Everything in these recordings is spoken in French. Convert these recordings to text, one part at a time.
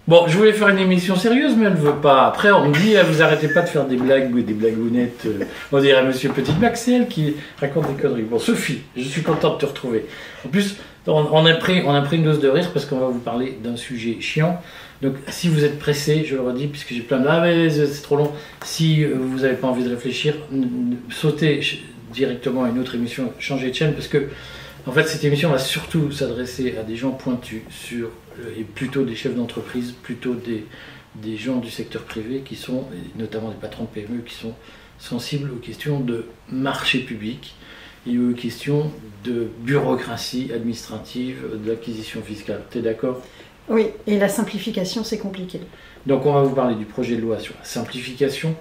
Bon, je voulais faire une émission sérieuse, mais elle ne veut pas. Après, on me dit, vous arrêtez pas de faire des blagues ou des blagounettes. On dirait Monsieur Petite Blague, c'est elle qui raconte des conneries. Bon, Sophie, je suis content de te retrouver. En plus, on a pris une dose de rire parce qu'on va vous parler d'un sujet chiant. Donc, si vous êtes pressé, je le redis, puisque j'ai plein de... Ah, mais c'est trop long. Si vous n'avez pas envie de réfléchir, sautez directement à une autre émission, changez de chaîne, parce que, en fait, cette émission va surtout s'adresser à des gens pointus et plutôt des chefs d'entreprise, plutôt des gens du secteur privé qui sont, notamment des patrons de PME, qui sont sensibles aux questions de marché public et aux questions de bureaucratie administrative, d'acquisition fiscale. Tu es d'accord ? Oui, et la simplification, c'est compliqué. Donc on va vous parler du projet de loi sur la simplification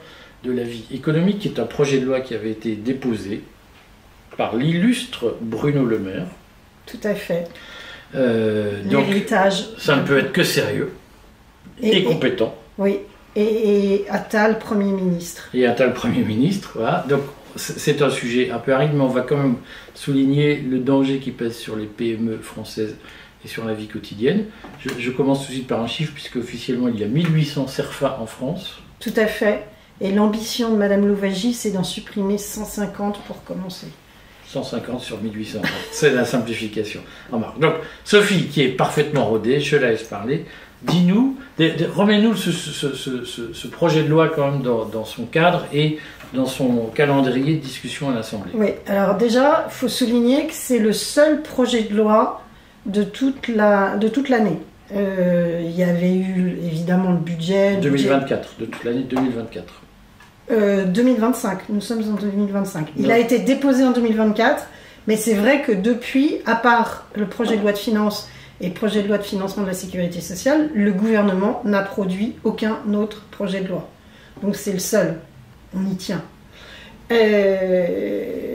de la vie économique, qui est un projet de loi qui avait été déposé par l'illustre Bruno Le Maire. Tout à fait. Donc, l'héritage. Ça ne peut être que sérieux et compétent. Oui, et Attal, Premier ministre. Et Attal, Premier ministre, voilà. Donc c'est un sujet un peu aride, mais on va quand même souligner le danger qui pèse sur les PME françaises et sur la vie quotidienne. Je commence tout de suite par un chiffre, puisque officiellement il y a 1800 CERFA en France. Tout à fait. Et l'ambition de Madame Louwagie, c'est d'en supprimer 150 pour commencer. 150 sur 1800, c'est la simplification. Remarque. Donc, Sophie, qui est parfaitement rodée, je la laisse parler. Dis-nous, remets-nous ce projet de loi quand même dans son cadre et dans son calendrier de discussion à l'Assemblée. Oui, alors déjà, il faut souligner que c'est le seul projet de loi de toute l'année. Il y avait eu évidemment le budget... 2024, de toute l'année 2024. 2025, nous sommes en 2025. Il a été déposé en 2024, mais c'est vrai que depuis, à part le projet de loi de finances et le projet de loi de financement de la sécurité sociale, le gouvernement n'a produit aucun autre projet de loi. Donc c'est le seul, on y tient.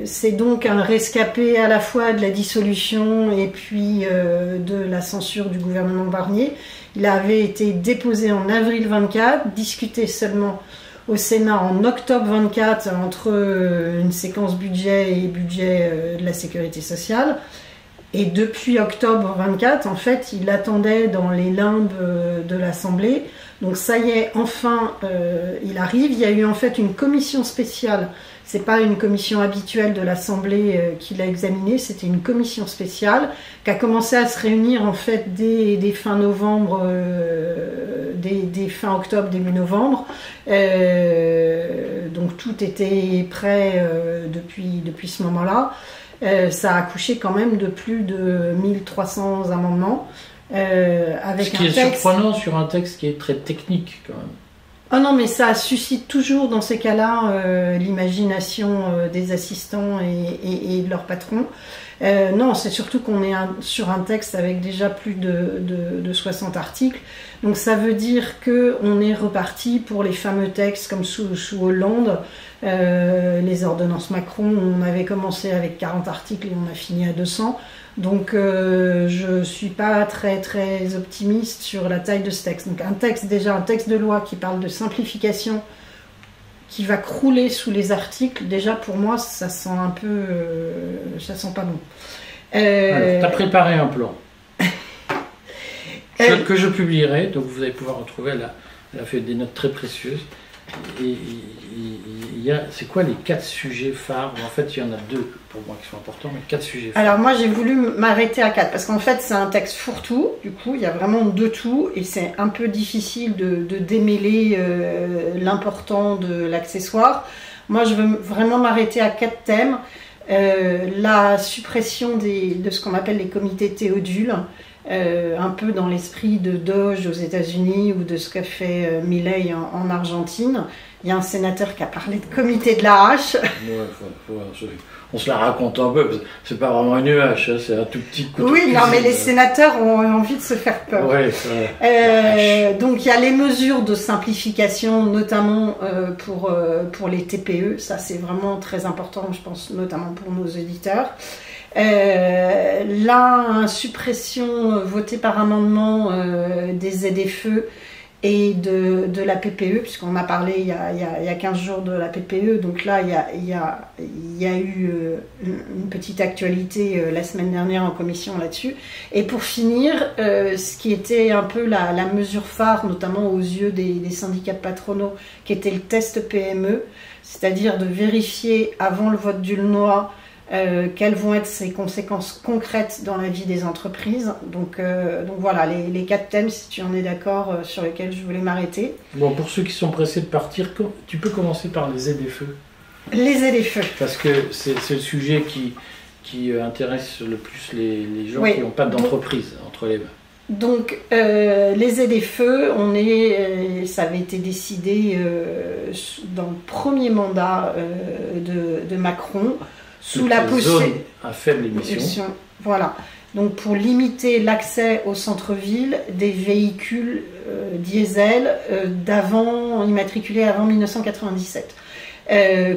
C'est donc un rescapé à la fois de la dissolution et puis de la censure du gouvernement Barnier. Il avait été déposé en avril 24, discuté seulement au Sénat en octobre 24 entre une séquence budget et budget de la sécurité sociale. Et depuis octobre 24, en fait, il attendait dans les limbes de l'Assemblée. Donc ça y est, enfin, il arrive. Il y a eu en fait une commission spéciale. C'est pas une commission habituelle de l'Assemblée qui l'a examiné, c'était une commission spéciale qui a commencé à se réunir en fait dès fin novembre, dès fin octobre, début novembre. Donc tout était prêt depuis ce moment-là. Ça a accouché quand même de plus de 1300 amendements. Avec ce qui est surprenant sur un texte qui est très technique quand même. Oh non, mais ça suscite toujours dans ces cas-là l'imagination des assistants et de leurs patrons. Non, c'est surtout qu'on est sur un texte avec déjà plus de 60 articles. Donc ça veut dire qu'on est reparti pour les fameux textes comme sous Hollande, les ordonnances Macron. On avait commencé avec 40 articles et on a fini à 200. Donc je ne suis pas très très optimiste sur la taille de ce texte. Donc un texte de loi qui parle de simplification, qui va crouler sous les articles, déjà pour moi ça sent un peu... ça sent pas bon. Tu as préparé un plan que je publierai, donc vous allez pouvoir retrouver, elle a fait des notes très précieuses. Et c'est quoi les 4 sujets phares? En fait, il y en a 2 pour moi qui sont importants, mais 4 sujets phares. Alors moi, j'ai voulu m'arrêter à 4, parce qu'en fait, c'est un texte fourre-tout. Du coup, il y a vraiment de tout, et c'est un peu difficile de démêler l'important de l'accessoire. Moi, je veux vraiment m'arrêter à 4 thèmes. La suppression de ce qu'on appelle les comités Théodule, un peu dans l'esprit de Doge aux États-Unis ou de ce qu'a fait Milei en Argentine. Il y a un sénateur qui a parlé de comité de la hache. Ouais, on se la raconte un peu, c'est pas vraiment une hache, c'est un tout petit couteau. Oui, non, mais les sénateurs ont envie de se faire peur. Ouais, donc il y a les mesures de simplification, notamment pour les TPE. Ça, c'est vraiment très important, je pense, notamment pour nos auditeurs. La suppression votée par amendement des ZFE et de la PPE, puisqu'on a parlé il y a 15 jours de la PPE, donc là il y a eu une petite actualité la semaine dernière en commission là-dessus. Et pour finir, ce qui était un peu la mesure phare, notamment aux yeux des syndicats patronaux, qui était le test PME, c'est-à-dire de vérifier avant le vote d'une loi quelles vont être ses conséquences concrètes dans la vie des entreprises. Donc voilà, les 4 thèmes, si tu en es d'accord, sur lesquels je voulais m'arrêter. Bon, pour ceux qui sont pressés de partir, tu peux commencer par les ZFE. Les ZFE. Parce que c'est le sujet qui intéresse le plus les gens qui n'ont pas d'entreprise entre les mains. Donc, les ZFE, ça avait été décidé dans le premier mandat de Macron, sous la zone à faible émission. Voilà. Donc, pour limiter l'accès au centre-ville des véhicules diesel immatriculés avant 1997.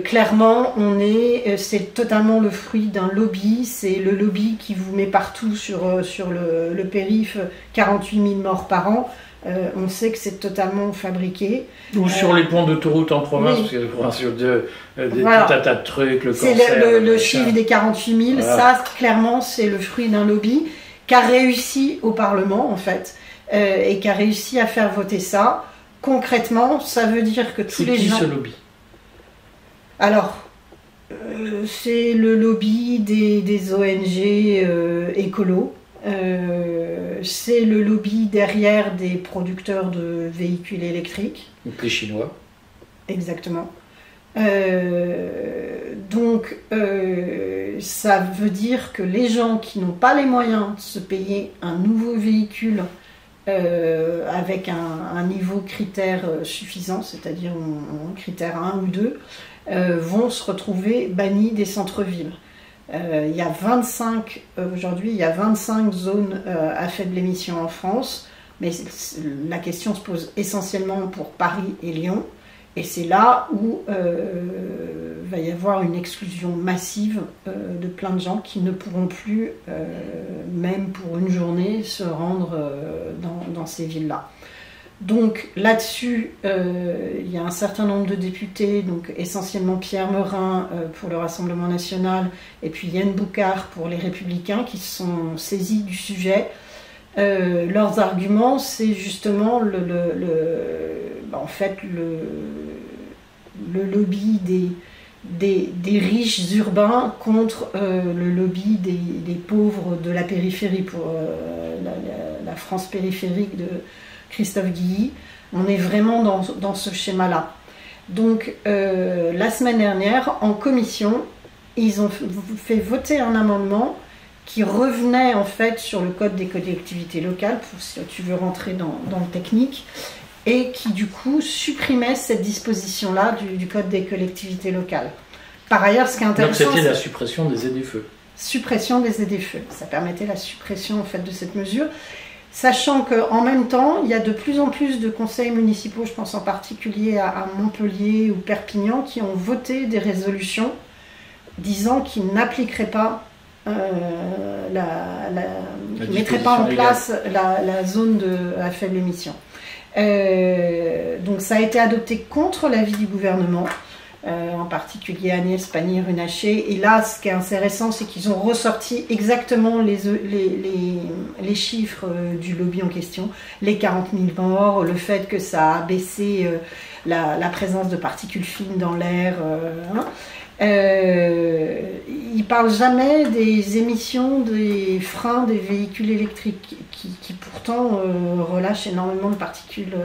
Clairement, c'est totalement le fruit d'un lobby. C'est le lobby qui vous met partout sur le périph' 48 000 morts par an. On sait que c'est totalement fabriqué. Ou sur les ponts d'autoroute en province, oui. Parce que tout un tas de trucs, le cancer... C'est le chiffre des 48 000, voilà. Ça, clairement, c'est le fruit d'un lobby qui a réussi au Parlement, en fait, et qui a réussi à faire voter ça. Concrètement, ça veut dire que tous les gens... C'est qui ce lobby ? Alors, c'est le lobby des ONG écolos. C'est le lobby derrière des producteurs de véhicules électriques. Donc les Chinois. Exactement. Donc, ça veut dire que les gens qui n'ont pas les moyens de se payer un nouveau véhicule avec un niveau critère suffisant, c'est-à-dire un critère 1 ou 2, vont se retrouver bannis des centres-villes. Aujourd'hui, il y a 25 zones à faible émission en France, mais la question se pose essentiellement pour Paris et Lyon, et c'est là où va y avoir une exclusion massive de plein de gens qui ne pourront plus, même pour une journée, se rendre dans ces villes-là. Donc là-dessus, il y a un certain nombre de députés, donc essentiellement Pierre Meurin pour le Rassemblement national et puis Yann Boucard pour les Républicains qui se sont saisis du sujet. Leurs arguments, c'est justement le lobby des riches urbains contre le lobby des pauvres de la périphérie, pour la France périphérique de Christophe Guilly. On est vraiment dans ce schéma-là. Donc, la semaine dernière, en commission, ils ont fait voter un amendement qui revenait en fait sur le code des collectivités locales, pour si tu veux rentrer dans le technique, et qui du coup supprimait cette disposition-là du code des collectivités locales. Par ailleurs, ce qui est intéressant... Donc c'était la suppression des ZFE. Suppression des ZFE. Ça permettait la suppression en fait de cette mesure. Sachant qu'en même temps, il y a de plus en plus de conseils municipaux, je pense en particulier à Montpellier ou Perpignan, qui ont voté des résolutions disant qu'ils n'appliqueraient pas, qui ne mettraient pas en place la zone à faible émission. Donc ça a été adopté contre l'avis du gouvernement, en particulier Agnès Pannier-Runacher. Et là, ce qui est intéressant, c'est qu'ils ont ressorti exactement les chiffres du lobby en question, les 40 000 morts, le fait que ça a baissé la présence de particules fines dans l'air. Ils ne parlent jamais des émissions des freins des véhicules électriques qui pourtant relâchent énormément de particules.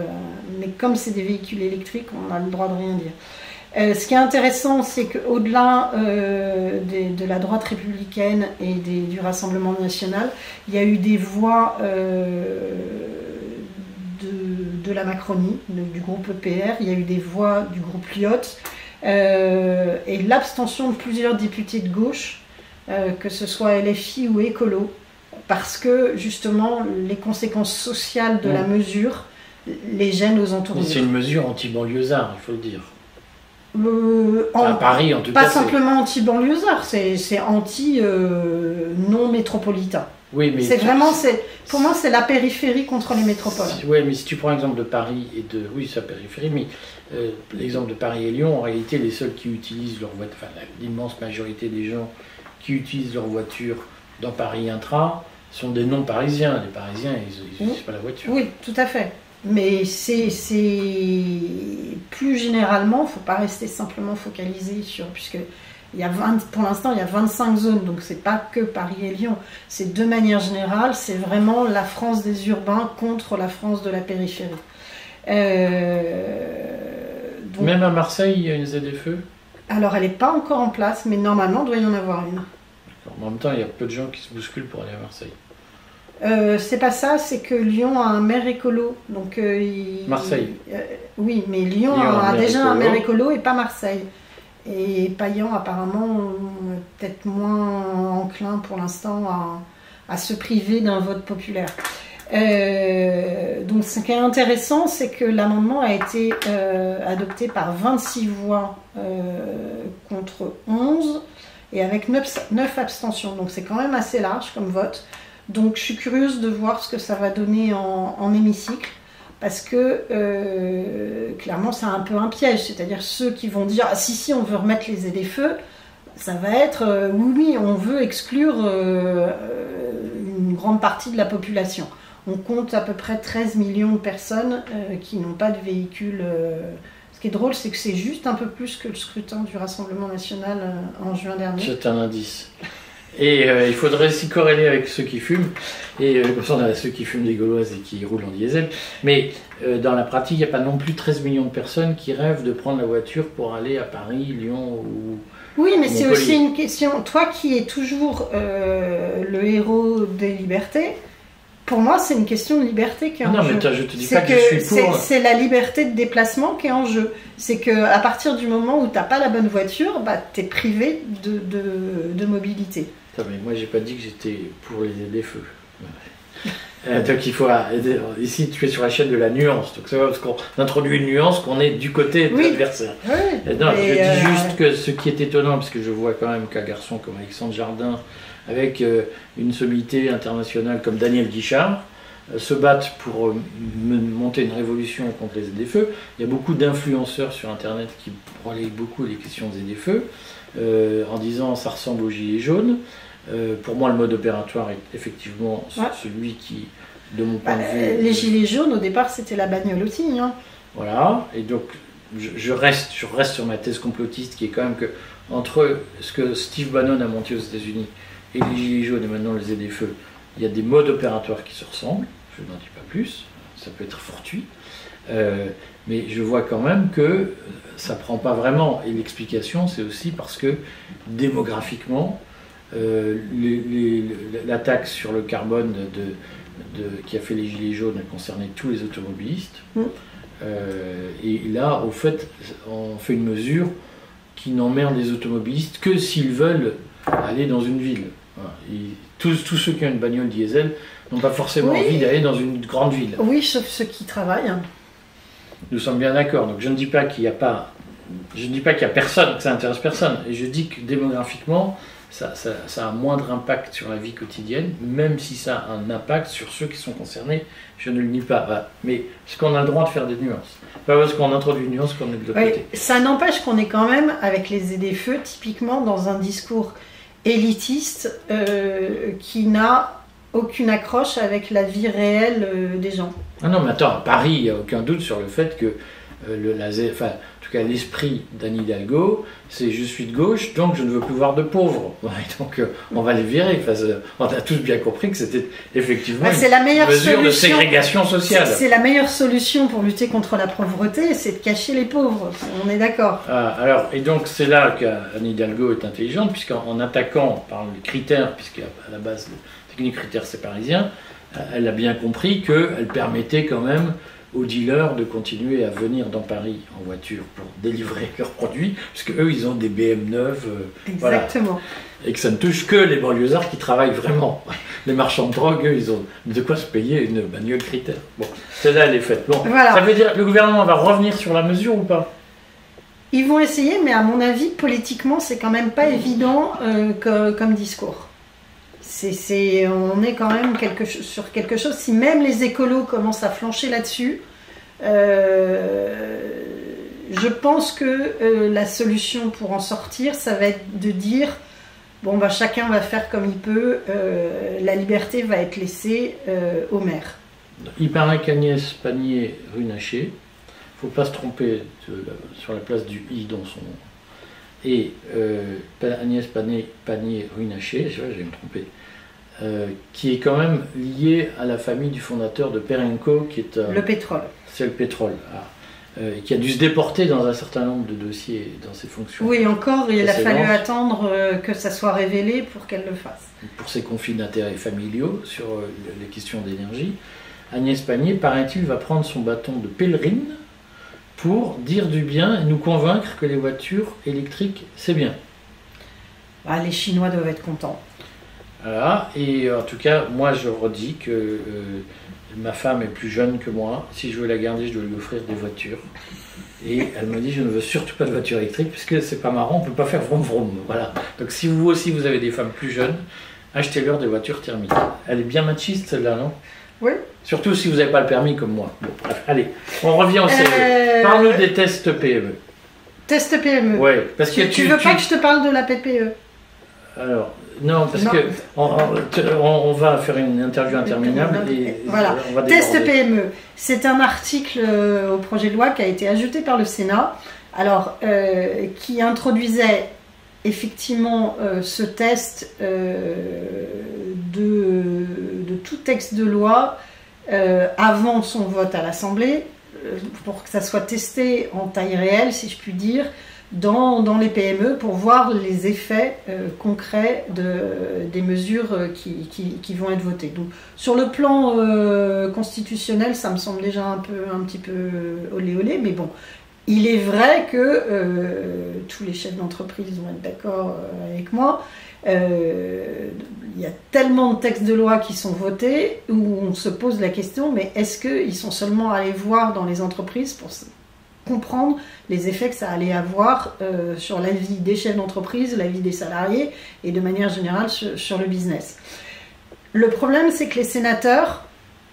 Mais comme c'est des véhicules électriques, on a le droit de rien dire. Ce qui est intéressant, c'est qu'au-delà de la droite républicaine et du Rassemblement national, il y a eu des voix de la Macronie, du groupe EPR, il y a eu des voix du groupe Lyotte, et l'abstention de plusieurs députés de gauche, que ce soit LFI ou Écolo, parce que justement les conséquences sociales de la mesure les gênent aux entournures. C'est une mesure anti-banlieusard, il faut le dire. À Paris, en tout cas. Pas simplement anti-banlieusard, c'est anti-non-métropolitain. Oui, mais pour moi, c'est la périphérie contre les métropoles. Oui, mais si tu prends l'exemple de Paris et de... Oui, c'est la périphérie, mais l'exemple de Paris et Lyon, en réalité, les seuls qui utilisent leur voiture, enfin l'immense majorité des gens qui utilisent leur voiture dans Paris intra sont des non-parisiens. Les Parisiens, ils n'utilisent pas la voiture. Oui, tout à fait. Mais c'est plus généralement, il ne faut pas rester simplement focalisé sur... Puisque pour l'instant, il y a 25 zones, donc c'est pas que Paris et Lyon. C'est de manière générale, c'est vraiment la France des urbains contre la France de la périphérie. Donc, même à Marseille, il y a une ZFE? Alors, elle n'est pas encore en place, mais normalement, il doit y en avoir une. En même temps, il y a peu de gens qui se bousculent pour aller à Marseille. C'est pas ça, c'est que Lyon a un maire écolo. Donc, Marseille. Oui, mais Lyon a déjà un maire écolo et pas Marseille. Et Payan, apparemment, peut-être moins enclin pour l'instant à se priver d'un vote populaire. Donc, ce qui est intéressant, c'est que l'amendement a été adopté par 26 voix contre 11 et avec 9 abstentions. Donc, c'est quand même assez large comme vote. Donc, je suis curieuse de voir ce que ça va donner en hémicycle. Parce que clairement c'est un peu un piège, c'est-à-dire ceux qui vont dire ah si on veut remettre les ZFE, ça va être oui on veut exclure une grande partie de la population. On compte à peu près 13 millions de personnes qui n'ont pas de véhicule. Ce qui est drôle, c'est que c'est juste un peu plus que le scrutin du Rassemblement national en juin dernier. C'est un indice. Et il faudrait s'y corréler avec ceux qui fument. Et comme ça, on a ceux qui fument des gauloises et qui roulent en diesel. Mais dans la pratique, il n'y a pas non plus 13 millions de personnes qui rêvent de prendre la voiture pour aller à Paris, Lyon ou Oui, mais c'est Montpellier. aussi une question. Toi qui es toujours le héros des libertés, pour moi, c'est une question de liberté qui est en jeu. Non, mais je te dis pas que je suis pour. C'est la liberté de déplacement qui est en jeu. C'est qu'à partir du moment où tu n'as pas la bonne voiture, bah, tu es privé de mobilité. Attends, mais moi, j'ai pas dit que j'étais pour les feux. Donc il faut ici tu es sur la chaîne de la nuance, donc c'est parce qu'on introduit une nuance qu'on est du côté de l'adversaire. Oui, non, je dis juste que ce qui est étonnant, parce que je vois quand même qu'un garçon comme Alexandre Jardin, avec une sommité internationale comme Daniel Guichard, se battent pour monter une révolution contre les ZFE. Il y a beaucoup d'influenceurs sur Internet qui relaient beaucoup les questions des ZFE, en disant ça ressemble aux gilets jaunes. Pour moi, le mode opératoire est effectivement celui qui, de mon point de vue... Les gilets jaunes, au départ, c'était la bagnole aussi. Hein. Voilà, et donc je reste sur ma thèse complotiste qui est quand même que entre ce que Steve Bannon a monté aux États-Unis et les gilets jaunes et maintenant les ZFE, il y a des modes opératoires qui se ressemblent, je n'en dis pas plus, ça peut être fortuit, mais je vois quand même que ça prend pas vraiment, et l'explication c'est aussi parce que démographiquement, la taxe sur le carbone qui a fait les gilets jaunes a concerné tous les automobilistes. Et là, au fait, on fait une mesure qui n'emmerde les automobilistes que s'ils veulent aller dans une ville. Voilà. Tous ceux qui ont une bagnole diesel n'ont pas forcément envie d'aller dans une grande ville. Oui, sauf ceux qui travaillent. Nous sommes bien d'accord. Donc je ne dis pas qu'il n'y a pas... Je ne dis pas qu'il y a personne, que ça intéresse personne. Et je dis que démographiquement, ça a un moindre impact sur la vie quotidienne, même si ça a un impact sur ceux qui sont concernés, je ne le nie pas. Voilà. Mais est-ce qu'on a le droit de faire des nuances? Pas parce qu'on introduit une nuance qu'on est de l'autre côté. Ça n'empêche qu'on est quand même, avec les ZFE, typiquement dans un discours élitiste qui n'a aucune accroche avec la vie réelle des gens. Ah non, mais attends, à Paris, il n'y a aucun doute sur le fait que en tout cas, l'esprit d'Anne Hidalgo, c'est je suis de gauche, donc je ne veux plus voir de pauvres. Ouais, donc on va les virer. Enfin, on a tous bien compris que c'était effectivement une mesure de ségrégation sociale. C'est la meilleure solution pour lutter contre la pauvreté, c'est de cacher les pauvres. On est d'accord. Alors, et donc c'est là qu'Anne Hidalgo est intelligente, puisqu'en attaquant par les critères, puisqu'à la base, le technique critère c'est parisien, elle a bien compris qu'elle permettait quand même aux dealers de continuer à venir dans Paris en voiture pour délivrer leurs produits, parce qu'eux, ils ont des BM neuves. Exactement. Voilà. Et que ça ne touche que les banlieusards qui travaillent vraiment. Les marchands de drogue, eux, ils ont de quoi se payer une bagnole critère. Bon, celle-là, elle est faite. Bon, voilà. Ça veut dire que le gouvernement va revenir sur la mesure ou pas? Ils vont essayer, mais à mon avis, politiquement, c'est quand même pas évident comme discours. on est quand même sur quelque chose. Si même les écolos commencent à flancher là-dessus, je pense que la solution pour en sortir, ça va être de dire bon, bah, chacun va faire comme il peut, la liberté va être laissée au maire. Il paraît qu'Agnès Pannier-Runacher, il ne faut pas se tromper sur la place du I dans son nom, et Agnès Pannier-Runacher, je vais me tromper, qui est quand même liée à la famille du fondateur de Perenco, qui est le pétrole. C'est le pétrole. Qui a dû se déporter dans un certain nombre de dossiers dans ses fonctions. Oui, encore, il a fallu attendre que ça soit révélé pour qu'elle le fasse. Pour ses conflits d'intérêts familiaux sur les questions d'énergie, Agnès Pannier, paraît-il, va prendre son bâton de pèlerine pour dire du bien et nous convaincre que les voitures électriques, c'est bien. Ah, les Chinois doivent être contents. Voilà, et en tout cas, moi je redis que ma femme est plus jeune que moi. Si je veux la garder, je dois lui offrir des voitures. Et elle me dit, je ne veux surtout pas de voiture électrique, puisque c'est pas marrant, on peut pas faire vroom vroom. Voilà. Donc si vous aussi vous avez des femmes plus jeunes, achetez-leur des voitures thermiques. Elle est bien machiste celle-là, non? Oui. Surtout si vous n'avez pas le permis comme moi. Bon, bref, allez, on revient au CE. Parle-nous des tests PME. Tests PME. Oui, parce que tu veux pas que je te parle de la PPE? Alors, non, parce que on va faire une interview interminable. Et voilà. On va Test PME. C'est un article au projet de loi qui a été ajouté par le Sénat, alors qui introduisait effectivement ce test de tout texte de loi avant son vote à l'Assemblée, pour que ça soit testé en taille réelle, si je puis dire, dans les PME, pour voir les effets concrets des mesures qui vont être votées. Donc, sur le plan constitutionnel, ça me semble déjà un petit peu olé olé, mais bon, il est vrai que tous les chefs d'entreprise vont être d'accord avec moi. Il y a tellement de textes de loi qui sont votés où on se pose la question, mais est-ce qu'ils sont seulement allés voir dans les entreprises pour comprendre les effets que ça allait avoir sur la vie des chefs d'entreprise, la vie des salariés et de manière générale sur le business. Le problème, c'est que les sénateurs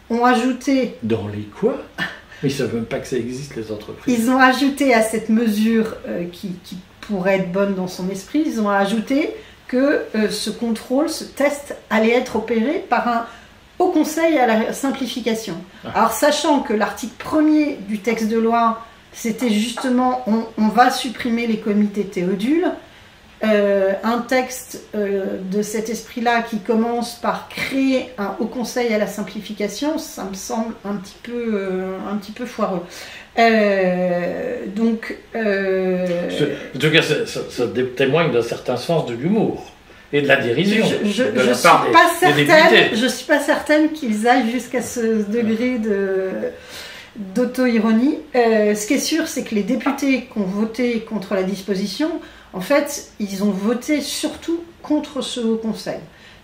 ont ajouté... Dans les quoi? Ils ne savent même pas que ça existe, les entreprises. Ils ont ajouté à cette mesure qui pourrait être bonne dans son esprit, ils ont ajouté que ce contrôle, ce test allait être opéré par un Haut Conseil à la simplification. Alors, sachant que l'article 1er du texte de loi, c'était justement, on va supprimer les comités Théodule, un texte de cet esprit-là qui commence par créer un Haut Conseil à la simplification, ça me semble un petit peu foireux. Donc, en tout cas, ça témoigne d'un certain sens de l'humour et de la dérision. Je ne suis pas certaine qu'ils aillent jusqu'à ce degré d'auto-ironie. Ce qui est sûr, c'est que les députés qui ont voté contre la disposition, en fait, ils ont voté surtout contre ce Haut Conseil.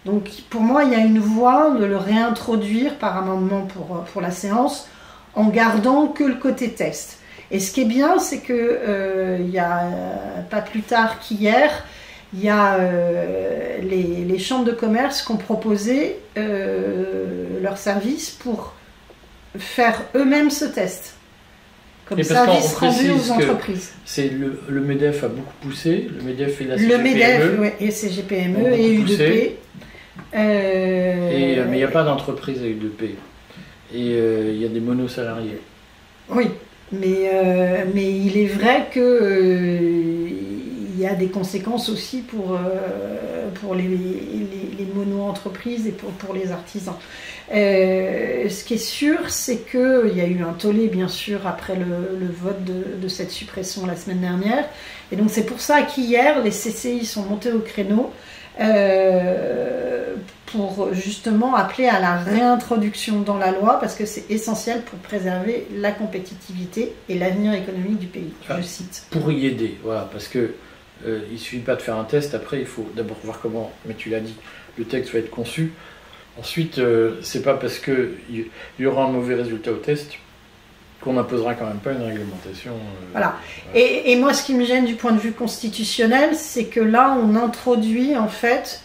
Donc, pour moi, il y a une voie de le réintroduire par amendement pour la séance, en gardant que le côté test. Et ce qui est bien, c'est que il y a pas plus tard qu'hier, il y a les chambres de commerce qui ont proposé leur service pour faire eux-mêmes ce test. Comme service rendu aux entreprises. C'est le MEDEF a beaucoup poussé, le MEDEF et la CGPME. Le MEDEF, ouais, et CGPME et UDP. Mais il n'y a pas d'entreprise à UDP. Et il y a des monosalariés. Oui, mais il est vrai que il y a des conséquences aussi pour les mono-entreprises et pour les artisans. Ce qui est sûr, c'est qu'il y a eu un tollé, bien sûr, après le vote de cette suppression la semaine dernière. Et donc c'est pour ça qu'hier, les CCI sont montés au créneau pour justement appeler à la réintroduction dans la loi, parce que c'est essentiel pour préserver la compétitivité et l'avenir économique du pays, je cite. Pour y aider, voilà, parce que il ne suffit pas de faire un test, après il faut d'abord voir comment, mais tu l'as dit, le texte va être conçu. Ensuite, c'est pas parce qu'il y aura un mauvais résultat au test qu'on n'imposera quand même pas une réglementation. Voilà. Et moi, ce qui me gêne du point de vue constitutionnel, c'est que là, on introduit en fait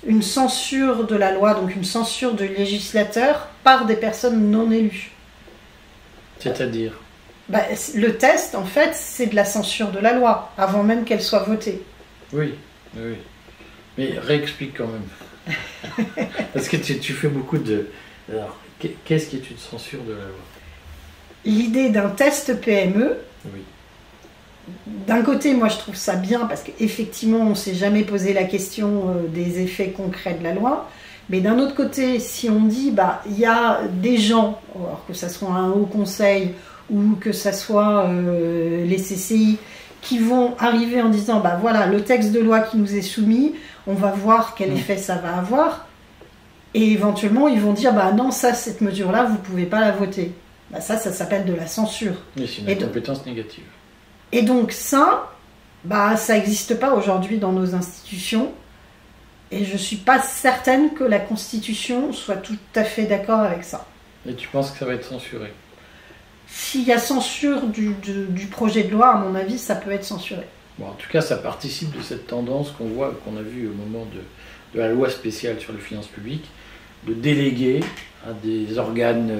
une censure de la loi, donc une censure du législateur par des personnes non élues. C'est-à-dire? Le test, en fait, c'est de la censure de la loi, avant même qu'elle soit votée. Oui, oui. Mais réexplique quand même. Parce que tu fais beaucoup de... Alors, qu'est-ce qui est une censure de la loi? L'idée d'un test PME, oui. D'un côté, moi je trouve ça bien, parce qu'effectivement, on ne s'est jamais posé la question des effets concrets de la loi. Mais d'un autre côté, si on dit, il y a des gens, alors que ce soit un haut conseil ou que ce soit les CCI, qui vont arriver en disant, voilà, le texte de loi qui nous est soumis, on va voir quel effet ça va avoir. Et éventuellement, ils vont dire, non, cette mesure-là, vous ne pouvez pas la voter. Ça s'appelle de la censure. Mais c'est une incompétence négative. Et donc ça n'existe pas aujourd'hui dans nos institutions. Et je ne suis pas certaine que la Constitution soit tout à fait d'accord avec ça. Et tu penses que ça va être censuré? S'il y a censure du projet de loi, à mon avis, ça peut être censuré. Bon, en tout cas, ça participe de cette tendance qu'on a vue au moment de la loi spéciale sur les finances publiques, de déléguer à des organes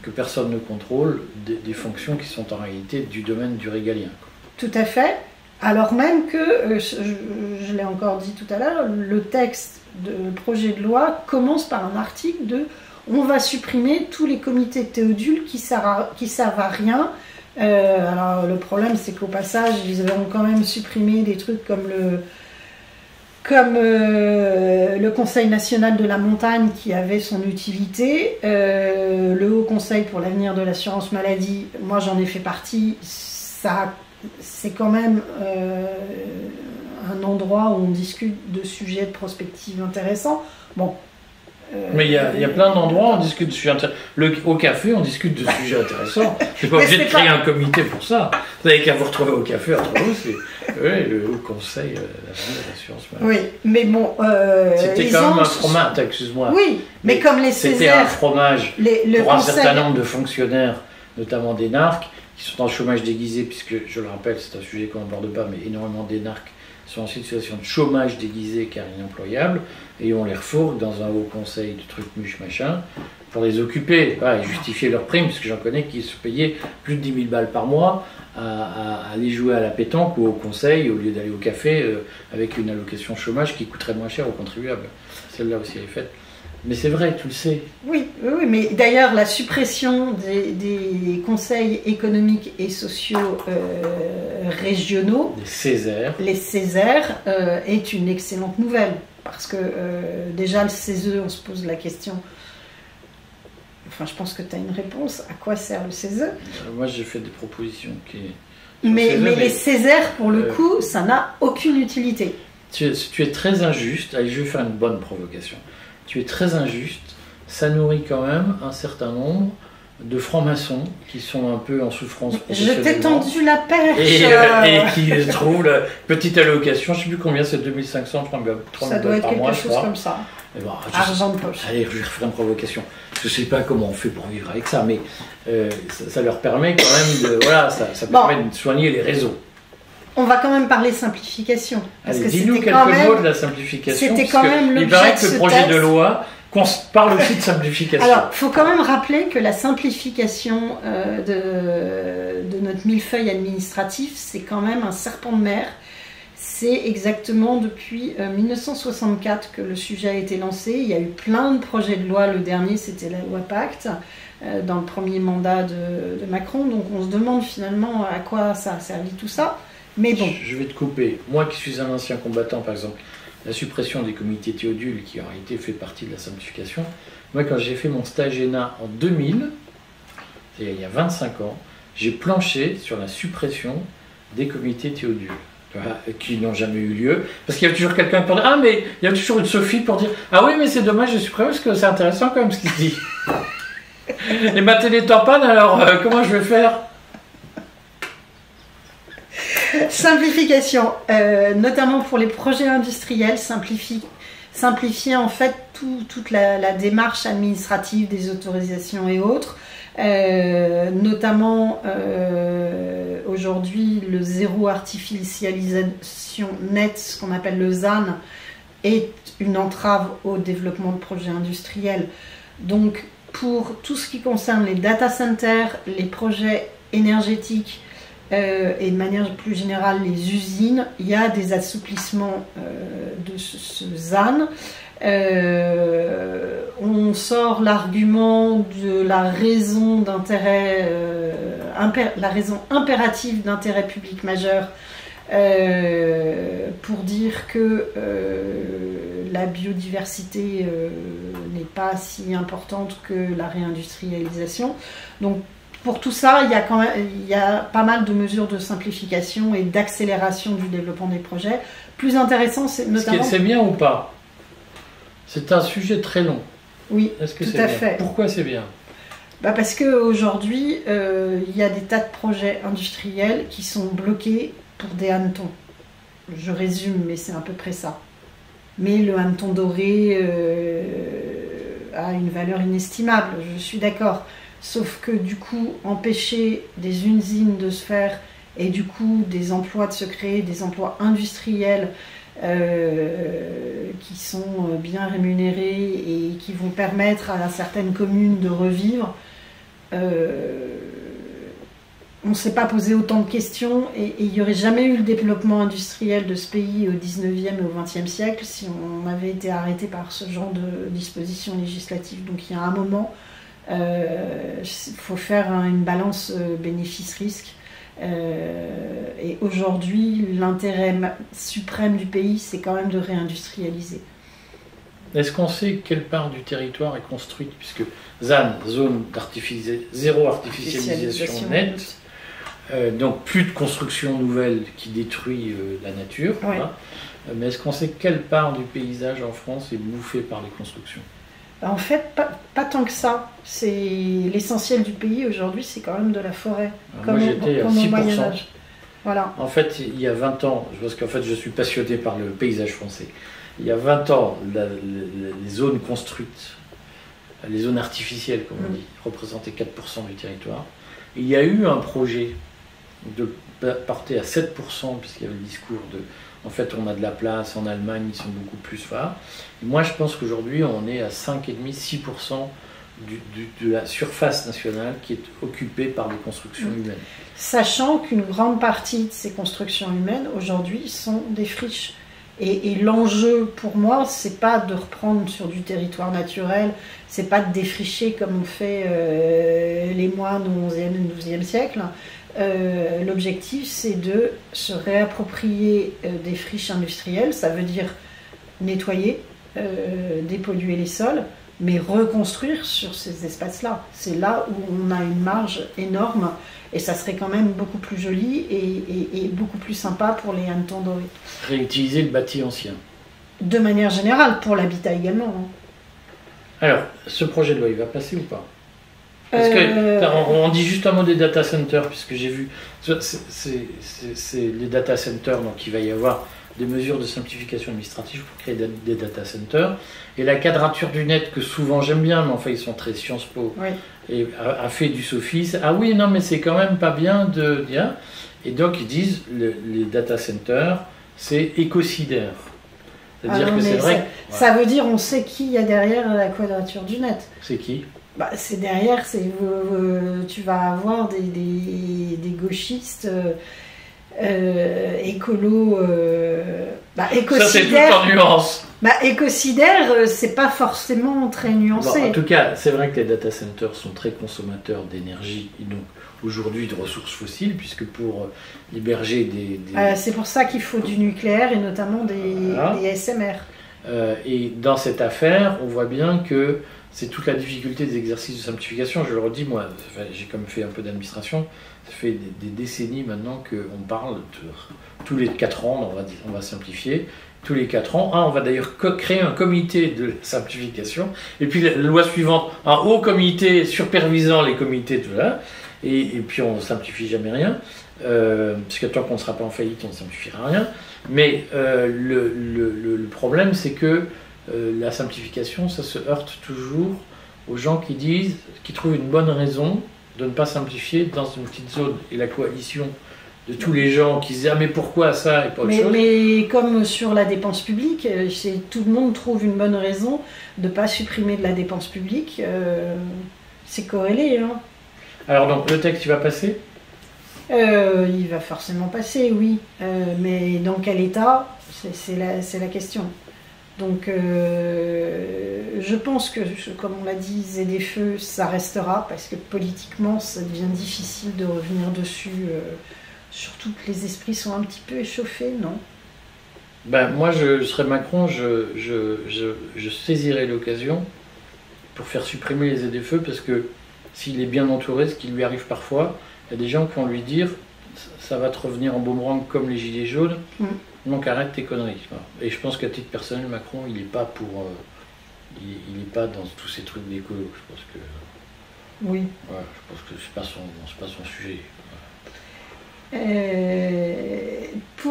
que personne ne contrôle des fonctions qui sont en réalité du domaine du régalien. Tout à fait. Alors même que, je l'ai encore dit tout à l'heure, le texte de projet de loi commence par un article de « on va supprimer tous les comités de Théodule qui servent à rien ». Alors le problème, c'est qu'au passage, ils ont quand même supprimé des trucs comme le Conseil national de la montagne qui avait son utilité, le Haut Conseil pour l'avenir de l'assurance maladie, moi j'en ai fait partie, c'est quand même un endroit où on discute de sujets de prospective intéressants. Bon. Mais il y a plein d'endroits où on discute de sujets intéressants. Au café, on discute de sujets intéressants. C'est pas obligé de créer un comité pour ça. Vous n'avez qu'à vous retrouver au café entre vous, c'est le Haut Conseil de l'assurance maladie. Oui, mais bon... c'était quand même un fromage, excuse-moi. Oui, mais comme les Césaires... C'était un fromage pour un certain nombre de fonctionnaires, notamment des narcs, qui sont en chômage déguisé, puisque, je le rappelle, c'est un sujet qu'on n'aborde pas, mais énormément d'énarques sont en situation de chômage déguisé car inemployables, et on les refourgue dans un haut conseil de trucs muche machin, pour les occuper, et justifier leur prime, puisque j'en connais qui se payaient plus de 10 000 balles par mois à aller jouer à la pétanque ou au conseil, au lieu d'aller au café, avec une allocation chômage qui coûterait moins cher aux contribuables. Celle-là aussi elle est faite. Mais c'est vrai, tu le sais. Oui, mais d'ailleurs, la suppression des conseils économiques et sociaux régionaux, les Césaires, est une excellente nouvelle. Parce que déjà, le CESE, on se pose la question. Enfin, je pense que tu as une réponse. À quoi sert le CESE? Moi, j'ai fait des propositions qui... Mais les Césaires, pour le coup, ça n'a aucune utilité. Tu es très injuste. Allez, je vais faire une bonne provocation. Tu es très injuste, ça nourrit quand même un certain nombre de francs-maçons qui sont un peu en souffrance professionnelle. Je t'ai tendu la perche et qui trouvent la petite allocation, je ne sais plus combien, c'est 2500, 3000 ça doit être par quelque mois, chose comme ça. Argent de poche. Allez, je vais faire une provocation. Je ne sais pas comment on fait pour vivre avec ça, mais ça leur permet quand même de... Voilà, ça permet de soigner les réseaux. On va quand même parler simplification. Dis-nous quelques mots de la simplification. C'était quand même l'objet il paraît que le projet de loi parle aussi de simplification. Alors, il faut quand même rappeler que la simplification de notre millefeuille administratif, c'est quand même un serpent de mer. C'est exactement depuis 1964 que le sujet a été lancé. Il y a eu plein de projets de loi. Le dernier, c'était la loi Pacte, dans le premier mandat de Macron. Donc, on se demande finalement à quoi ça a servi tout ça. Mais bon. Je vais te couper. Moi qui suis un ancien combattant, par exemple, la suppression des comités Théodule, qui en réalité fait partie de la simplification, moi quand j'ai fait mon stage ENA en 2000, il y a 25 ans, j'ai planché sur la suppression des comités Théodule, qui n'ont jamais eu lieu, parce qu'il y a toujours quelqu'un pour dire « Ah, mais il y a toujours une Sophie pour dire « Ah oui, mais c'est dommage de supprimer, parce que c'est intéressant quand même ce qu'il se dit. » Et ma télé est en panne, alors comment je vais faire? Simplification, notamment pour les projets industriels, simplifier en fait toute la démarche administrative des autorisations et autres, notamment aujourd'hui le zéro artificialisation nette, ce qu'on appelle le ZAN, est une entrave au développement de projets industriels. Donc, pour tout ce qui concerne les data centers, les projets énergétiques et de manière plus générale les usines, il y a des assouplissements de ce ZAN. On sort l'argument de la raison d'intérêt, la raison impérative d'intérêt public majeur pour dire que la biodiversité n'est pas si importante que la réindustrialisation. Donc pour tout ça, il y a pas mal de mesures de simplification et d'accélération du développement des projets. Plus intéressant, c'est notamment... C'est bien ou pas? C'est un sujet très long. Oui, Est-ce que tout c'est à bien? fait. Pourquoi c'est bien? Parce qu'aujourd'hui, il y a des tas de projets industriels qui sont bloqués pour des hannetons. Je résume, mais c'est à peu près ça. Mais le hanneton doré a une valeur inestimable, je suis d'accord. Sauf que du coup, empêcher des usines de se faire et du coup des emplois de se créer, des emplois industriels qui sont bien rémunérés et qui vont permettre à certaines communes de revivre, on ne s'est pas posé autant de questions et il n'y aurait jamais eu le développement industriel de ce pays au 19e et au 20e siècle si on avait été arrêté par ce genre de dispositions législatives. Donc il y a un moment, il faut faire une balance bénéfice-risque. Et aujourd'hui, l'intérêt suprême du pays, c'est quand même de réindustrialiser. Est-ce qu'on sait quelle part du territoire est construite, puisque ZAN, zone zéro artificialisation nette, donc plus de construction nouvelle qui détruit la nature, ouais. Hein, mais est-ce qu'on sait quelle part du paysage en France est bouffée par les constructions? En fait, pas tant que ça. C'est l'essentiel du pays aujourd'hui, c'est quand même de la forêt. Moi j'étais à 6%. Voilà. En fait, il y a 20 ans, parce qu'en fait je suis passionné par le paysage français, il y a 20 ans, les zones construites, les zones artificielles, comme on dit, représentaient 4% du territoire. Et il y a eu un projet de porter à 7%, puisqu'il y avait le discours de... En fait, on a de la place, en Allemagne, ils sont beaucoup plus forts. Et moi, je pense qu'aujourd'hui, on est à 5,5-6% de la surface nationale qui est occupée par des constructions humaines. Sachant qu'une grande partie de ces constructions humaines, aujourd'hui, sont des friches. Et l'enjeu, pour moi, c'est pas de reprendre sur du territoire naturel, c'est pas de défricher comme on fait les moines au XIe et XIIe siècle. L'objectif, c'est de se réapproprier des friches industrielles, ça veut dire nettoyer, dépolluer les sols, mais reconstruire sur ces espaces-là. C'est là où on a une marge énorme et ça serait quand même beaucoup plus joli et beaucoup plus sympa pour les hannetons dorés. Réutiliser le bâti ancien. De manière générale, pour l'habitat également. Hein. Alors, ce projet de loi, il va passer ou pas? Parce on dit juste un mot des data centers, puisque j'ai vu, c'est les data centers, donc il va y avoir des mesures de simplification administrative pour créer des data centers. Et la quadrature du net, que souvent j'aime bien, mais enfin ils sont très Sciences Po, oui. Et a fait du sophisme. Ah oui, non, mais c'est quand même pas bien de dire. Et donc ils disent, les data centers, c'est écocidaire. C'est-à-dire que c'est vrai. Ça veut dire, on sait qui il y a derrière la quadrature du net. C'est qui? C'est derrière, tu vas avoir des gauchistes écolos. Ça, c'est tout en nuance. Écocidaire, c'est pas forcément très nuancé. Bon, en tout cas, c'est vrai que les data centers sont très consommateurs d'énergie et donc aujourd'hui de ressources fossiles, puisque pour héberger des... c'est pour ça qu'il faut du nucléaire et notamment des SMR. Et dans cette affaire, on voit bien que c'est toute la difficulté des exercices de simplification. Je le redis, moi, j'ai comme fait un peu d'administration, ça fait des décennies maintenant qu'on parle de tous les 4 ans, on va simplifier. Tous les 4 ans, on va d'ailleurs créer un comité de simplification, et puis la loi suivante, un haut comité supervisant les comités, tout là, et puis on ne simplifie jamais rien, parce que tant qu'on ne sera pas en faillite, on ne simplifiera rien. Mais le problème, c'est que la simplification, ça se heurte toujours aux gens qui trouvent une bonne raison de ne pas simplifier dans une petite zone. Et la coalition de tous les gens qui disaient « Ah mais pourquoi ça ?» et pas autre chose. Mais comme sur la dépense publique, tout le monde trouve une bonne raison de ne pas supprimer de la dépense publique. C'est corrélé. Hein. Alors donc, le texte, il va passer ? Il va forcément passer, oui. Mais dans quel état, c'est la question. Donc, je pense que, comme on l'a dit, ZFE, ça restera, parce que politiquement, ça devient difficile de revenir dessus. Surtout que les esprits sont un petit peu échauffés, non? Ben, moi, je serais Macron, je saisirais l'occasion pour faire supprimer les ZFE, parce que s'il est bien entouré, ce qui lui arrive parfois, il y a des gens qui vont lui dire ça va te revenir en boomerang comme les gilets jaunes, donc arrête tes conneries. Et je pense qu'à titre personnel, Macron, il n'est pas pour, il est pas dans tous ces trucs d'écolo. Je pense que oui. Ouais, je pense que c'est pas son sujet.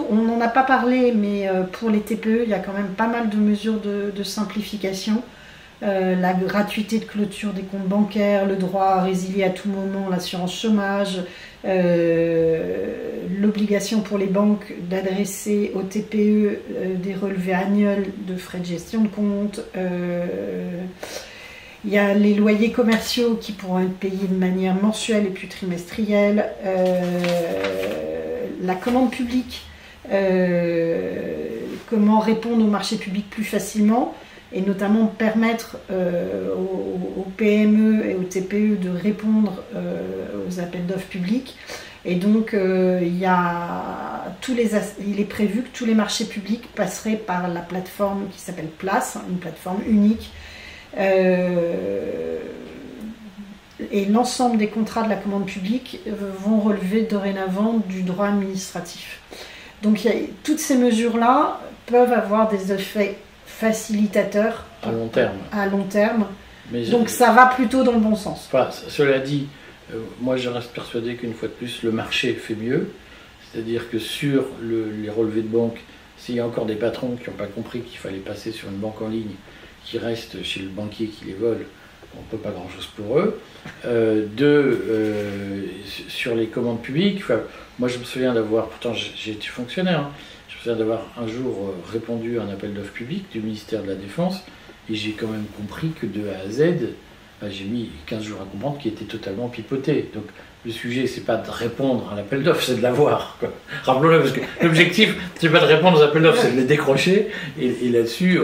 On n'en a pas parlé, mais pour les TPE, il y a quand même pas mal de mesures de simplification. La gratuité de clôture des comptes bancaires, le droit à résilier à tout moment l'assurance chômage, l'obligation pour les banques d'adresser aux TPE des relevés annuels de frais de gestion de compte. Il y a les loyers commerciaux qui pourront être payés de manière mensuelle et puis trimestrielle. La commande publique, comment répondre au marché public plus facilement, et notamment permettre aux PME et aux TPE de répondre aux appels d'offres publics. Et donc, il est prévu que tous les marchés publics passeraient par la plateforme qui s'appelle Place, une plateforme unique. Et l'ensemble des contrats de la commande publique vont relever dorénavant du droit administratif. Donc, toutes ces mesures-là peuvent avoir des effets facilitateurs à long terme. Mais donc ça va plutôt dans le bon sens. Enfin, cela dit, moi je reste persuadé qu'une fois de plus, le marché fait mieux. C'est-à-dire que sur les relevés de banque, s'il y a encore des patrons qui n'ont pas compris qu'il fallait passer sur une banque en ligne, qui restent chez le banquier qui les vole, on ne peut pas grand-chose pour eux. Sur les commandes publiques, moi je me souviens d'avoir, pourtant j'ai été fonctionnaire, hein, je me souviens d'avoir un jour répondu à un appel d'offres public du ministère de la Défense, et j'ai quand même compris que de A à Z, j'ai mis 15 jours à comprendre qu'il était totalement pipoté. Donc le sujet, c'est pas de répondre à l'appel d'offres, c'est de l'avoir. Rappelons-le, parce que l'objectif, c'est pas de répondre aux appels d'offres, c'est de les décrocher. Et là-dessus,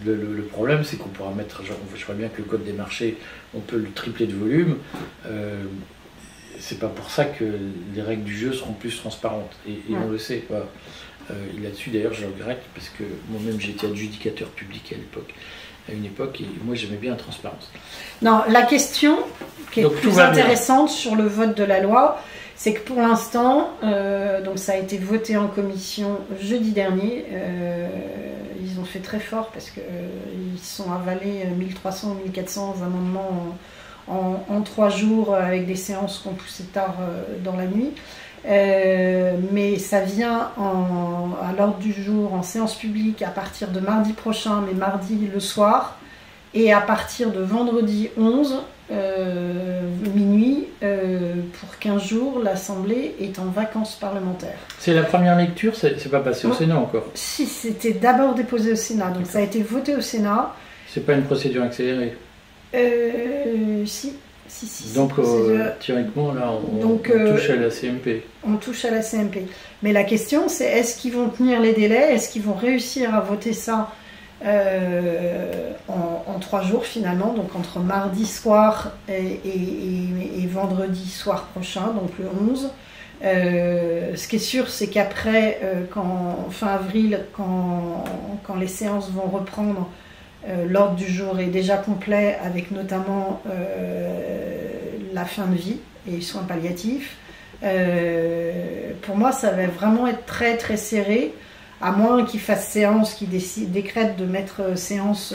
le problème, c'est qu'on pourra mettre, je vois bien que le code des marchés, on peut le tripler de volume. C'est pas pour ça que les règles du jeu seront plus transparentes. Et on le sait. Voilà. Et là-dessus, d'ailleurs, je le regrette, parce que moi-même, j'ai été adjudicateur public à une époque, et moi j'aimais bien la transparence. Non, la question qui est plus intéressante sur le vote de la loi, c'est que pour l'instant, donc ça a été voté en commission jeudi dernier, ils ont fait très fort parce qu'ils sont avalés 1300 ou 1400 amendements en 3 jours avec des séances qu'on poussait tard dans la nuit. Mais ça vient à l'ordre du jour en séance publique à partir de mardi prochain, mais mardi le soir, et à partir de vendredi 11 minuit, pour 15 jours, l'Assemblée est en vacances parlementaires. C'est la première lecture, c'est pas passé au Sénat encore? Si, c'était d'abord déposé au Sénat, donc ça a été voté au Sénat. C'est pas une procédure accélérée? Si. Donc, théoriquement, là, on touche à la CMP. On touche à la CMP. Mais la question, c'est est-ce qu'ils vont tenir les délais? Est-ce qu'ils vont réussir à voter ça en 3 jours, finalement, donc entre mardi soir et vendredi soir prochain, donc le 11. Ce qui est sûr, c'est qu'après, fin avril, quand les séances vont reprendre, l'ordre du jour est déjà complet, avec notamment la fin de vie et les soins palliatifs. Pour moi, ça va vraiment être très très serré, à moins qu'ils fassent séance, qu'ils décrètent de mettre séance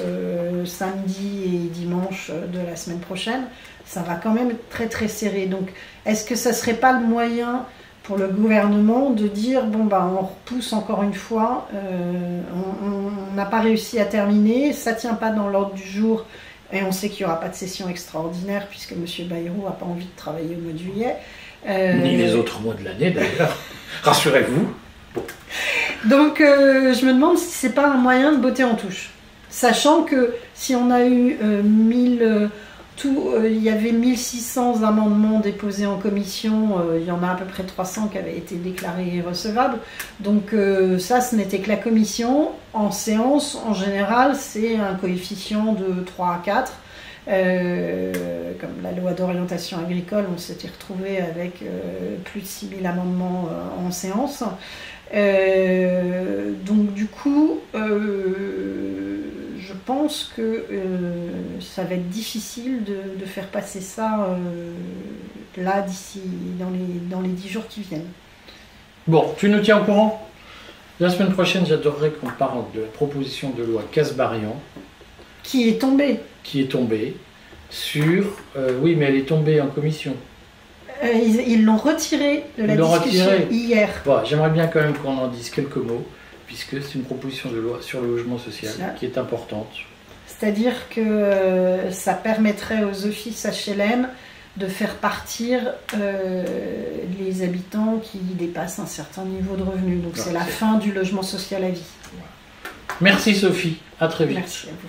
samedi et dimanche de la semaine prochaine. Ça va quand même être très très serré. Donc, est-ce que ça serait pas le moyen pour le gouvernement de dire bon on repousse encore une fois, on n'a pas réussi à terminer, ça tient pas dans l'ordre du jour, et on sait qu'il n'y aura pas de session extraordinaire puisque M. Bayrou n'a pas envie de travailler au mois de juillet. Ni les autres mois de l'année d'ailleurs, rassurez-vous. Donc je me demande si c'est pas un moyen de botter en touche. Sachant que si on a eu il y avait 1600 amendements déposés en commission, il y en a à peu près 300 qui avaient été déclarés irrecevables. Donc ça, ce n'était que la commission. En séance, en général, c'est un coefficient de 3 à 4. Comme la loi d'orientation agricole, on s'était retrouvé avec plus de 6000 amendements en séance. Donc du coup, je pense que ça va être difficile de faire passer ça là d'ici dans les 10 jours qui viennent. Bon, tu nous tiens au courant? La semaine prochaine, j'adorerais qu'on parle de la proposition de loi Kasbarian. Qui est tombée. Qui est tombée sur... oui, mais elle est tombée en commission. Ils l'ont retirée de la discussion hier. Bon, j'aimerais bien quand même qu'on en dise quelques mots, puisque c'est une proposition de loi sur le logement social qui est importante. C'est-à-dire que ça permettrait aux offices HLM de faire partir les habitants qui dépassent un certain niveau de revenu. Donc c'est la fin du logement social à vie. Merci Sophie, à très vite. Merci à vous.